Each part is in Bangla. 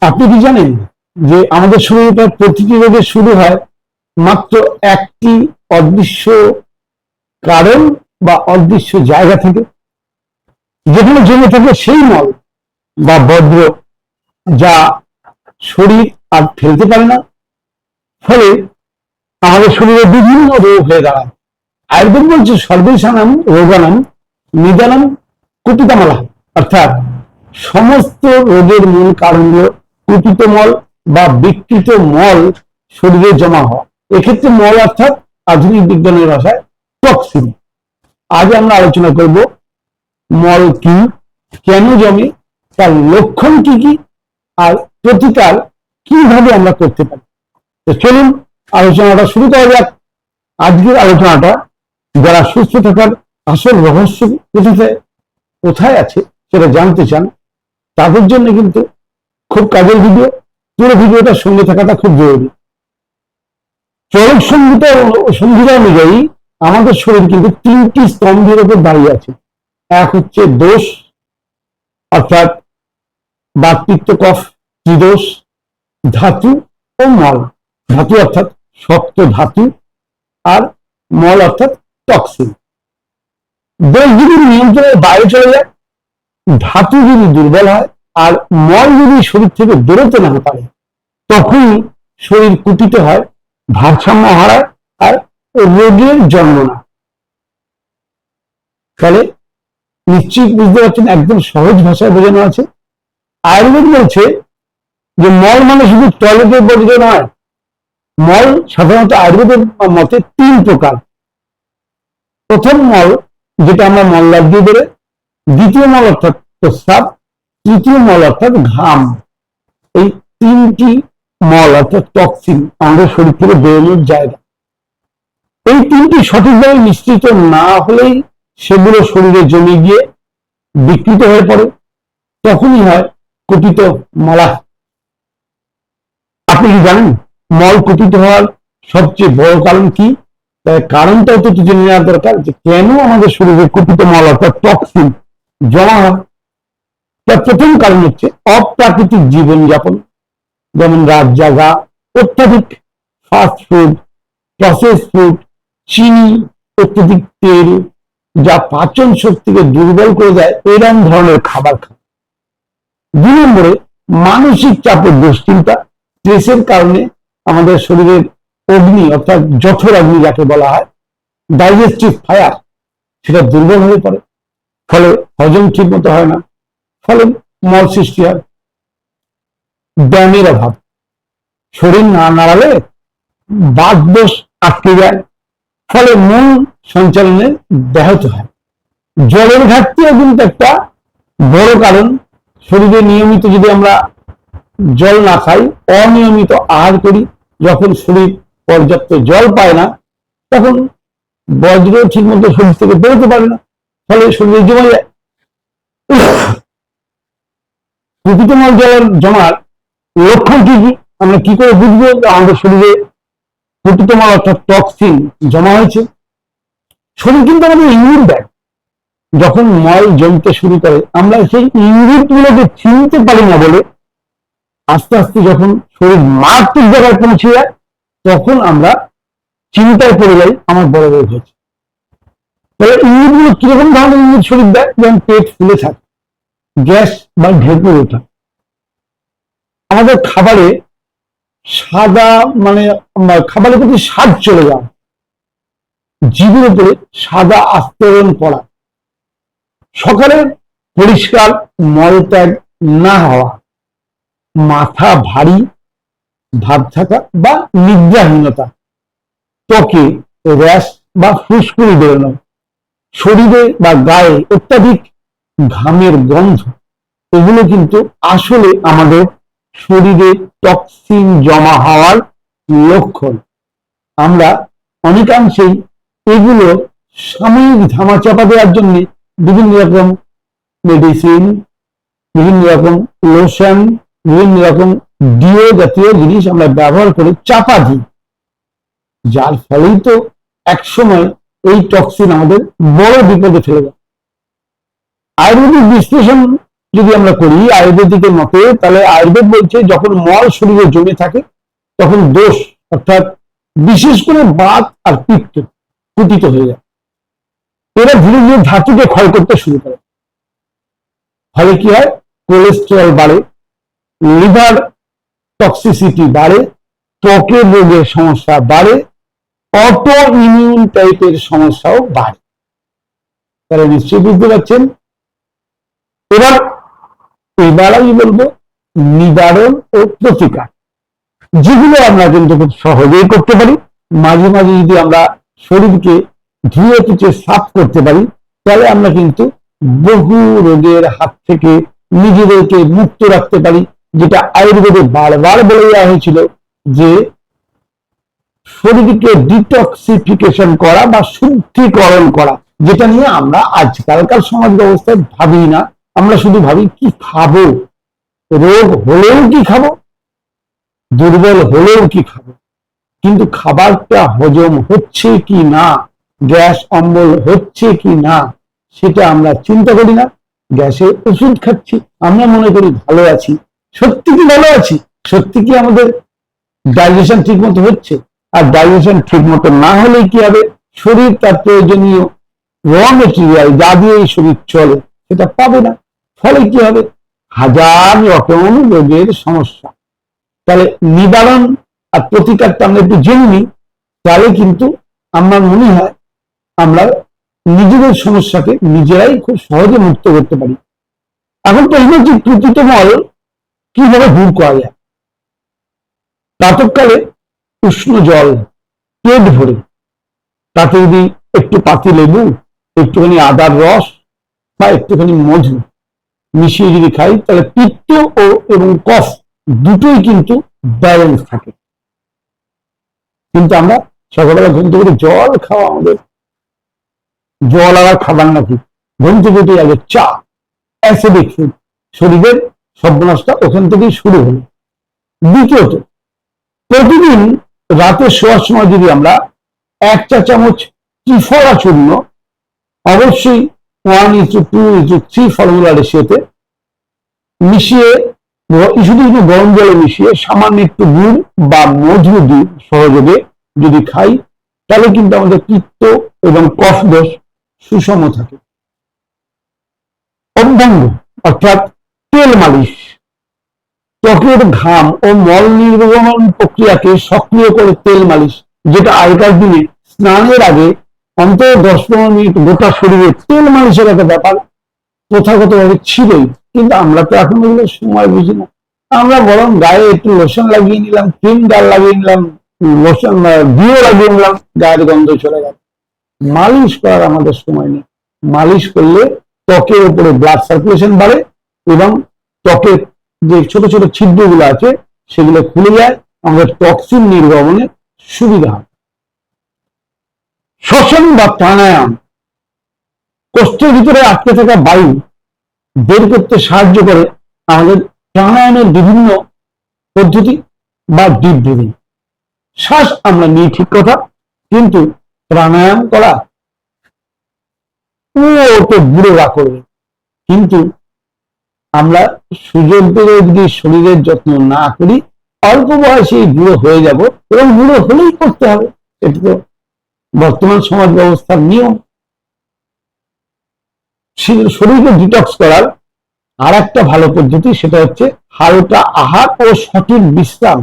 আপনি কি জানেন যে আমাদের শরীরে প্রতিটি রোগের শুরু হয় মাত্র একটি অদৃশ্য কারণ বা অদৃশ্য জায়গা থেকে, যেখানে জমে থাকে সেই মল বা বজ্র যা শরীর আর ফেলতে পারে না। ফলে আমাদের শরীরে বিভিন্ন রোগ হয়ে দাঁড়ায়। আয়ুর্বেদ বলছে সর্বেশানাম রোগানাম নিদানাম কুপিতামলা, অর্থাৎ সমস্ত রোগের মূল কারণ হল কুপিত মল বা বিকৃত মল শরীরে জমা হওয়া। এক্ষেত্রে মল অর্থাৎ আধুনিক বিজ্ঞানের ভাষায় টক্সিন। আজ আমরা আলোচনা করব মল কি, কেন জমে, তার লক্ষণ কি কি, আর প্রতিকার কিভাবে আমরা করতে পারি। তো চলুন আলোচনাটা শুরু করা যাক। আজকের আলোচনাটা যারা সুস্থ থাকার আসল রহস্য কোথায় আছে সেটা জানতে চান, তাদের জন্য কিন্তু খুব কাজের ভিডিও। পুরো ভিডিওটার সঙ্গে থাকাটা খুব জরুরি। চরক সংহিতা অনুযায়ী আমাদের শরীর কিন্তু তিনটি স্তম্ভের উপর দাঁড়িয়ে আছে। এক হচ্ছে দোষ, অর্থাৎ বাত পিত্ত কফ ত্রিদোষ, ধাতু ও মল। ধাতু অর্থাৎ শক্ত ধাতু, আর মল অর্থাৎ টক্সিন। দোষ যদি নিয়ন্ত্রণের বাইরে চলে যায়, ধাতু যদি দুর্বল হয়, আর মল যদি শরীর থেকে বেরোতে না পারে, তখনই শরীর কুপিত হয়, ভারসাম্য হারায়, আর রোগের জন্ম না। ফলে নিশ্চয়ই বুঝতে পারছেন, একদম সহজ ভাষায় বোঝানো আছে। আয়ুর্বেদ বলছে যে মল মানে শুধু টয়লেটের বর্জ্য নয়। মল সাধারণত আয়ুর্বেদের মতে তিন প্রকার। প্রথম মল, যেটা আমরা মললাদ দিয়ে বেরোয়। দ্বিতীয় মল অর্থাৎ প্রস্রাব। তৃতীয় মল অর্থাৎ ঘাম। এই তিনটি মল অর্থাৎ টক্সিন আমাদের শরীর থেকে বেরোনোর জায়গা। এই তিনটি সঠিকভাবে মিশ্রিত না হলেই সেগুলো শরীরে জমে গিয়ে বিকৃত হয়ে পড়ে, তখনই হয় কুপিত মলা। আপনি কি জানেন মল কুপিত হওয়ার সবচেয়ে বড় কারণ কি? তাই কারণটাও তো জেনে নেওয়া দরকার, যে কেন আমাদের শরীরে কুপিত মল অর্থাৎ টক্সিন জমা হয়। তার প্রথম কারণ হচ্ছে অপ্রাকৃতিক জীবনযাপন, যেমন রাত জাগা, অত্যাধিক ফাস্ট ফুড, প্রসেস ফুড, চিনি, অত্যধিক তেল, যা পাচন শক্তিকে দুর্বল করে দেয়, এরকম ধরনের খাবার খাওয়া। দুই নম্বরে মানসিক চাপ ও দুশ্চিন্তা। স্ট্রেসের কারণে আমাদের শরীরের অগ্নি অর্থাৎ জঠর অগ্নি যাকে বলা হয়, ডাইজেস্টিভ ফায়ার, সেটা দুর্বল হয়ে পড়ে। ফলে হজম ঠিক মতো হয় না, ফলে মল সৃষ্টি হয়। ব্যায়ামের অভাব, শরীর না নাড়ালে বাতদোষ আটকে যায়, ফলে মন সঞ্চালনে ব্যাহত হয়। জলের ঘাটতিও কিন্তু একটা বড় কারণ। শরীরে নিয়মিত যদি আমরা জল না খাই, অনিয়মিত আহার করি, যখন শরীর পর্যাপ্ত জল পায় না, তখন বজ্র ঠিক মতো শরীর থেকে বেরোতে পারে না, ফলে শরীরে জমে যায়। কুপিত মল জলের জমার লক্ষণ কি কি, আমরা কি করে বুঝবো আমাদের শরীরে কুপিত মল অর্থাৎ টক্সিন জমা হয়েছে? শরীর কিন্তু আমাদের ইঙ্গিত দেয়। যখন মল জমতে শুরু করে, আমরা সেই ইঙ্গিত গুলোকে চিনতে পারি না বলে আস্তে আস্তে যখন শরীর মারাত্মক জায়গায় পৌঁছে যায়, তখন আমরা চিন্তায় পড়ে যাই আমার বড় রোগ হয়েছে। তাহলে ইঙ্গিত গুলো কিরকম ধরনের ইঙ্গিত শরীর দেয়? যেমন পেট ফুলে থাকে, গ্যাস বা ঢেকুর ওঠা, আমাদের খাবারে সাদা মানে খাবারের প্রতি স্বাদ চলে যাওয়া, জিভের উপরে সাদা আস্তরণ পড়া, সকালে পরিষ্কার মলত্যাগ না হওয়া, মাথা ভারী ভাব থাকা বা নিদ্রাহীনতা, ত্বকে র্যাশ বা ফুসকুড়ি বেরোনো, শরীরে বা গায়ে অত্যাধিক ঘামের গন্ধ, এগুলো কিন্তু আসলে আমাদের শরীরে টক্সিন জমা হওয়ার লক্ষণ। আমরা অনেকাংশেই এগুলো সাময়িক ধামাচাপা দেওয়ার জন্য বিভিন্ন রকম মেডিসিন, বিভিন্ন রকম লোশন, বিভিন্ন রকম ডিও জাতীয় জিনিস আমরা ব্যবহার করে চাপা দিই, যার ফলেই তো একসময় এই টক্সিন আমাদের বড় বিপদে ফেলে যায়। আয়ুর্বেদিক বিশ্লেষণ যদি আমরা করি আয়ুর্বেদিকের মতে, তাহলে আয়ুর্বেদ বলছে যখন মল শরীরে জমে থাকে তখন দোষ, অর্থাৎ বিশেষ করে বাত আর পিত্ত কুটিত হয়ে যায়। এরা ধীরে ধীরে ধাতুকে ক্ষয় করতে শুরু করে। ফলে কি হয়? কোলেস্টেরল বাড়ে, লিভার টক্সিসিটি বাড়ে, ত্বকের রোগের সমস্যা বাড়ে, অটো ইমিউন টাইপের সমস্যাও বাড়ে। তাহলে নিশ্চয়ই বুঝতে পারছেন। এবার আমি বলবো নিবারণ ও প্রতিকার, যেগুলো আমরা কিন্তু খুব সহজেই করতে পারি। মাঝে মাঝে যদি আমরা শরীরকে ধুয়ে পুছে সাফ করতে পারি, তাহলে আমরা কিন্তু বহু রোগের হাত থেকে নিজেদেরকে মুক্ত রাখতে পারি। যেটা আয়ুর্বেদে বারবার বলে দেওয়া হয়েছিল যে শরীরকে ডিটক্সিফিকেশন করা বা শুদ্ধিকরণ করা, যেটা নিয়ে আমরা আজকালকার সমাজ ব্যবস্থায় ভাবি না। আমরা শুধু ভাবি কি খাবো, রোগ হলেও কি খাবো, দুর্বল হলেও কি খাবো, কিন্তু খাবারটা হজম হচ্ছে কি না, গ্যাস অম্বল হচ্ছে কি না, সেটা আমরা চিন্তা করি না। গ্যাসের ওষুধ খাচ্ছি, আমরা মনে করি ভালো আছি। সত্যি কি ভালো আছি? সত্যি কি আমাদের ডাইজেশন ঠিক মতো হচ্ছে? আর ডাইজেশন ঠিক মতো না হলে কি হবে? শরীর তার প্রয়োজনীয় র মেটেরিয়াল যা দিয়ে এই শরীর চলে সেটা পাবে না। ফলে কি হবে? হাজার রকম রোগের সমস্যা। তাহলে নিবারণ আর প্রতিকারটা আমরা একটু জেনে নিই, তাহলে কিন্তু আমার মনে হয় আমরা নিজেদের সমস্যাকে নিজেরাই খুব সহজে মুক্ত করতে পারি। এখন তো এই যে প্রকৃত মল কিভাবে দূর করা যায়? প্রাতঃকালে উষ্ণ জল পেট ভরে, তাতে যদি একটু পাতি লেবু, একটুখানি আদার রস বা একটুখানি মধু মিশিয়ে যদি খাই, তাহলে পিত্ত এবং কফ দুটোই কিন্তু ব্যালেন্স থাকে। কিন্তু আমরা সকালবেলা ঘুম থেকে জল খাওয়া, আমাদের জল আর খাবার নাকি, ঘুম থেকে উঠে আগে চা, অ্যাসিডিক ফুড, শরীরের সর্বনাশটা ওখান থেকেই শুরু হলো। দ্বিতীয়ত, প্রতিদিন রাতে শোয়ার সময় যদি আমরা 1 চা চামচ ত্রিফলা চূর্ণ, অবশ্যই 1:2:3 ফর্মুলা রেশিওতে মিশিয়ে, শুধু গরম জলে মিশিয়ে সামান্য একটু গুড় বা মধু দিয়ে সহযোগে যদি খাই, তাহলে কিন্তু আমাদের পিত্ত এবং কফ দোষ সুষম থাকে। অভ্যঙ্গ অর্থাৎ তেল মালিশ, ত্বকের ঘাম ও মল নির্গমন প্রক্রিয়াকে সক্রিয় করে তেল মালিশ, যেটা আগেকার দিনে স্নানের আগে অন্তত 10-15 মিনিট গোটা শরীরে তেল মালিশের একটা ব্যাপার প্রথাগতভাবে ছিলই। কিন্তু আমরা তো এখন এগুলো সময় বুঝি না। আমরা বরং গায়ে একটু লোশন লাগিয়ে নিলাম, ক্রিম ডাল লাগিয়ে নিলাম, লোশন ডিও লাগিয়ে নিলাম, গায়ের গন্ধ চলে গেল। মালিশ করার আমাদের সময় নেই। মালিশ করলে ত্বকের উপরে ব্লাড সার্কুলেশন বাড়ে এবং ত্বকের যে ছোট ছোট ছিদ্রগুলো আছে সেগুলো খুলে যায়, আমাদের টক্সিন নির্গমনে সুবিধা হয়। শ্বসন বা প্রাণায়াম কোষ্ঠের ভিতরে আটকে থাকা বায়ু বের করতে সাহায্য করে। আমাদের প্রাণায়ামের বিভিন্ন পদ্ধতি বা ডিপ ব্রিদিং, শ্বাস আমরা নিই ঠিক কথা, কিন্তু প্রাণায়াম করা তো বুড়োরা করবে। কিন্তু আমরা সুযোগ পেলে যদি শরীরের যত্ন না করি, অল্প বয়সে বুড়ো হয়ে যাব, এবং বুড়ো হলেই করতে হবে। এটা তো বর্তমান সমাজ ব্যবস্থার নিয়ম। শরীরকে ডিটক্স করার আর একটা ভালো পদ্ধতি, সেটা হচ্ছে হালকা আহার ও সঠিক বিশ্রাম।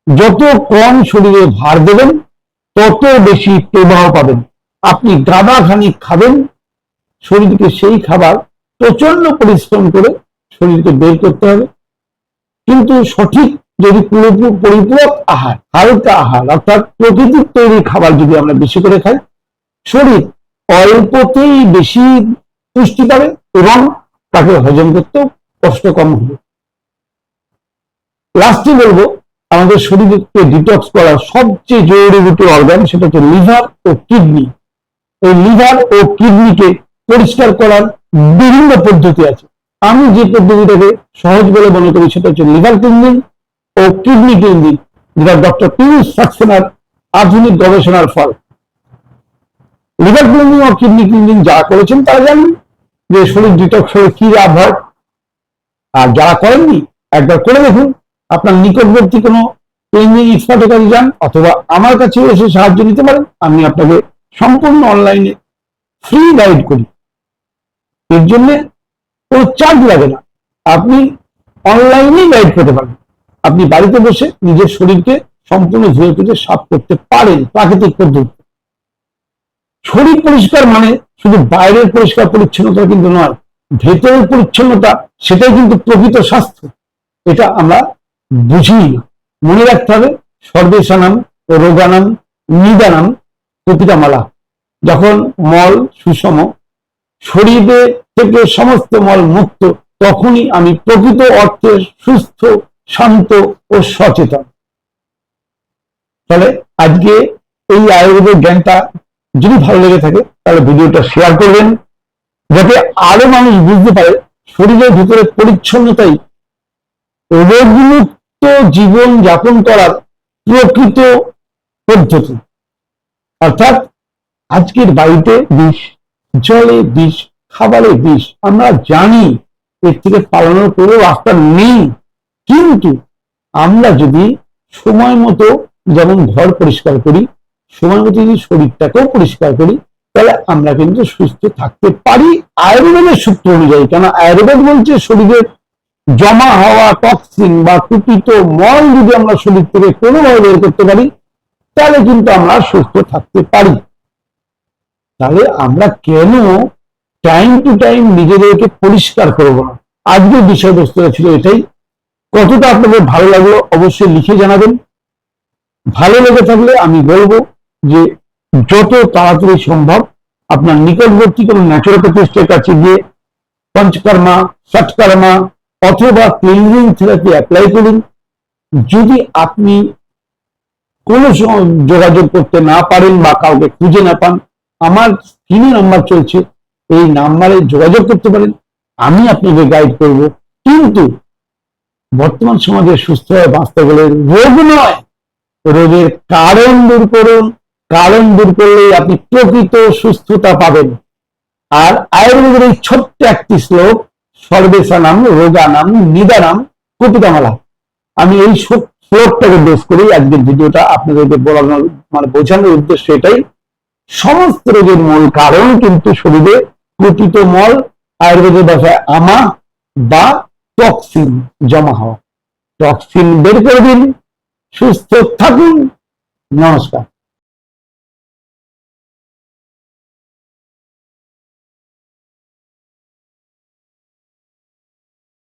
যত কম শরীরে ভার দেবেন তত বেশি প্রবাহ পাবেন। আপনি গাদা খানিক খাবেন, শরীরকে সেই খাবার প্রচন্ড পরিশ্রম করে শরীরকে বের করতে হবে। কিন্তু সঠিক যদি পরিপূরক আহার, হালকা আহার অর্থাৎ প্রকৃতির তৈরি খাবার যদি আমরা বেশি করে খাই, শরীর অল্পতেই বেশি পুষ্টি পাবে এবং তাকে হজম করতেও কষ্ট কম হবে। লাস্টে বলবো, আমাদের শরীরকে ডিটক্স করার সবচেয়ে জরুরি দুটো অর্গান, সেটা হচ্ছে লিভার ও কিডনি। এই লিভার ও কিডনিকে পরিষ্কার করার বিভিন্ন পদ্ধতি আছে। আমি যে পদ্ধতিটাকে সহজ বলে মনে করি সেটা হচ্ছে লিভার ক্লিনজিং ও কিডনি ক্লিনজিং, যেটা ডক্টর পিয়ুষ সাক্সেনার আধুনিক গবেষণার ফল। লিভার ক্লিনজিং ও কিডনি ক্লিনজিং যারা করেছেন তারা জানেন যে শরীর ডিটক্স হলে কি লাভ হয়। আর যারা করেননি একবার করে দেখুন, আপনার নিকটবর্তী কোনো পেইন্টিং এক্সপার্টের কাছে যান অথবা আমার কাছে এসে সাহায্য নিতে পারেন। আমি আপনাকে সম্পূর্ণ অনলাইনে ফ্রি গাইড করি, এর জন্য কোনো চার্জ লাগে না। আপনি অনলাইনে গাইড পেতে পারেন। আপনি বাড়িতে বসে নিজের শরীরকে সম্পূর্ণ ধুয়ে টুয়ে সাফ করতে পারেন প্রাকৃতিক পদ্ধতি। শরীর পরিষ্কার মানে শুধু বাইরের পরিষ্কার পরিচ্ছন্নতা কিন্তু নয়, ভেতরের পরিচ্ছন্নতা, সেটাই কিন্তু প্রকৃত স্বাস্থ্য। এটা আমরা বুঝি না। মনে রাখতে হবে, সর্বেশানাম রোগানাম নিদানাম কপিতামালা। যখন মল সুষম, শরীরে থেকে সমস্ত মল মুক্ত, তখনই আমি প্রকৃত অর্থে সুস্থ, শান্ত ও সচেতন। তাহলে আজকে এই আয়ুর্বেদের জ্ঞানটা যদি ভালো লেগে থাকে তাহলে ভিডিওটা শেয়ার করবেন, যাতে আরো মানুষ বুঝতে পারে শরীরের ভিতরে পরিচ্ছন্নতাই রোগমুক্ত জীবন যাপন করার প্রকৃত পদ্ধতি। অর্থাৎ আজকের বাড়িতে বিষ, জলে বিষ, খাবারে বিষ, আমরা জানি এর থেকে পালানোর কোনো রাস্তা নেই। কিন্তু আমরা যদি সময় মতো যেমন ঘর পরিষ্কার করি, সময় মতো যদি শরীরটাকেও পরিষ্কার করি, তাহলে আমরা কিন্তু সুস্থ থাকতে পারি আয়ুর্বেদের সূত্র অনুযায়ী। কেন আয়ুর্বেদ বলছে শরীরের জমা হওয়া টক্সিন বা কুপিত মল যদি আমরা শরীর থেকে কোনোভাবে বের করতে পারি, তাহলে কিন্তু আমরা সুস্থ থাকতে পারি। তাহলে আমরা কেন টাইম টু টাইম নিজেদেরকে পরিষ্কার করবো না? আজকের বিষয়বস্তুটা ছিল এটাই। কতটা আপনাদের ভালো লাগলো অবশ্যই লিখে জানাবেন। ভালো লেগে থাকলে আমি বলবো যে যত তাড়াতাড়ি সম্ভব আপনার নিকটবর্তী কোনো ন্যাচুরোপ্যাথিস্টের কাছে গিয়ে পঞ্চকর্মা, ষটকর্মা অথবা ক্লিনজিং থেরাপি অ্যাপ্লাই করুন। যদি আপনি কোনো যোগাযোগ করতে না পারেন বা কাউকে খুঁজে না পান, আমার স্ক্রিনে নাম্বার চলছে, এই নাম্বারে যোগাযোগ করতে পারেন, আমি আপনাকে গাইড করব। কিন্তু বর্তমান সমাজে সুস্থ হয়ে বাঁচতে গেলে রোগ নয়, রোগের কারণ দূর করুন। কারণ দূর করলেই আপনি প্রকৃত সুস্থতা পাবেন। আর আয়ুর্বেদের এই ছোট্ট একটি শ্লোক, সর্বেশানাম রোগানাম নিদানাম কপিতামালা, আমি এই শ্লোকটাকে বেস করেই আজকের ভিডিওটা আপনাদেরকে বলানোর বোঝানোর উদ্দেশ্য এটাই। সমস্ত রোগের মূল কারণ কিন্তু শরীরে কুপিত মল, আয়ুর্বেদের ভাষায় আমা বা টক্সিন জমা হওয়া। টক্সিন বের করে দিন, সুস্থ থাকুন। নমস্কার।